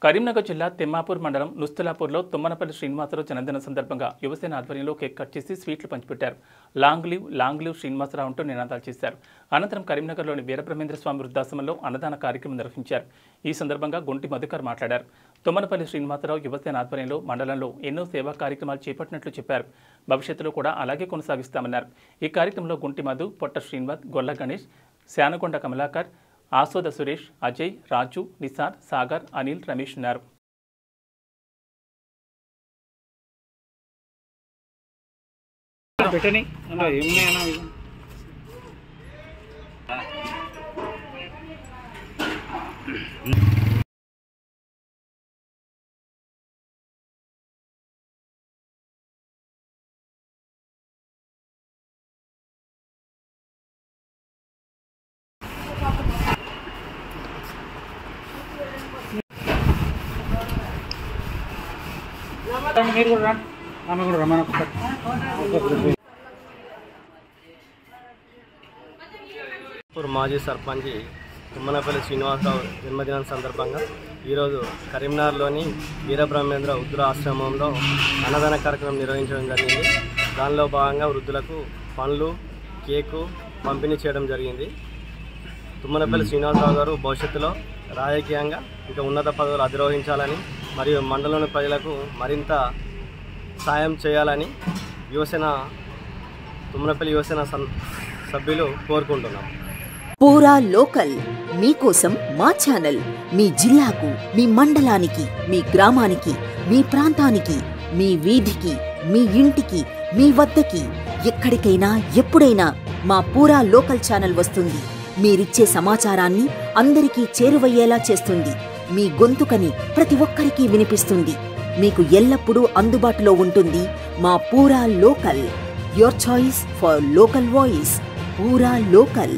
కరీంనగర్ జిల్లా తిమ్మాపూర్ మండలం నుస్తులాపూర్లో తుమ్మనపల్లి శ్రీనివాసరావు జన్మదిన సందర్భంగా యువసేన ఆధ్వర్యంలో కేక్ కట్ చేసి స్వీట్లు పంచిపెట్టారు. లాంగ్ లివ్ శ్రీనివాసరావు అంటూ నినాదాలు చేశారు. అనంతరం కరీంనగర్లోని వీరబ్రహ్మేంద్ర స్వామి వృద్ధాశ్రమంలో అన్నదాన కార్యక్రమం నిర్వహించారు. ఈ సందర్భంగా గుంటి మధుకర్ మాట్లాడారు. తుమ్మనపల్లి శ్రీనివాసరావు యువసేన ఆధ్వర్యంలో మండలంలో ఎన్నో సేవా కార్యక్రమాలు చేపట్టినట్లు చెప్పారు. భవిష్యత్తులో కూడా అలాగే కొనసాగిస్తామన్నారు. ఈ కార్యక్రమంలో గుంటి మధు, పొట్ట శ్రీనివాస్, గొల్ల గణేష్, శానకొండ కమలాకర్, ఆసోద సురేష్, అజయ్, రాజు, నిసార్, సాగర్, అనిల్, రమేష్ ఉన్నారు. మాజీ సర్పంచ్ తుమ్మనపల్లి శ్రీనివాసరావు జన్మదినం సందర్భంగా ఈరోజు కరీంనగర్లోని వీరబ్రహ్మేంద్ర వృద్ధాశ్రమంలో అన్నదాన కార్యక్రమం నిర్వహించడం జరిగింది. దానిలో భాగంగా వృద్ధులకు పండ్లు, కేకు పంపిణీ చేయడం జరిగింది. తుమ్మనపల్లి శ్రీనివాసరావు గారు భవిష్యత్తులో రాజకీయంగా ఇంకా ఉన్నత పదవులు అధిరోహించాలని మరియు మండలంలోని ప్రజలకు మరింత సాయం చేయాలని తుమ్మనపల్లి యువసేన సభ్యులు కోరుకుంటున్నాం. పూరా లోకల్ మీకోసం మా ఛానల్ మీ జిల్లాకు, మీ మండలానికి, మీ గ్రామానికి, మీ ప్రాంతానికి, మీ వీధికి, మీ ఇంటికి, మీ వద్దకి, ఎక్కడికైనా ఎప్పుడైనా మా పూరా లోకల్ ఛానల్ వస్తుంది. మీరిచ్చే సమాచారాన్ని అందరికీ చేరువయ్యేలా చేస్తుంది. మీ గొంతుకని ప్రతి ఒక్కరికి వినిపిస్తుంది. మీకు ఎల్లప్పుడూ అందుబాటులో ఉంటుంది మా పూరా local. Your choice for local voice. పూరా లోకల్.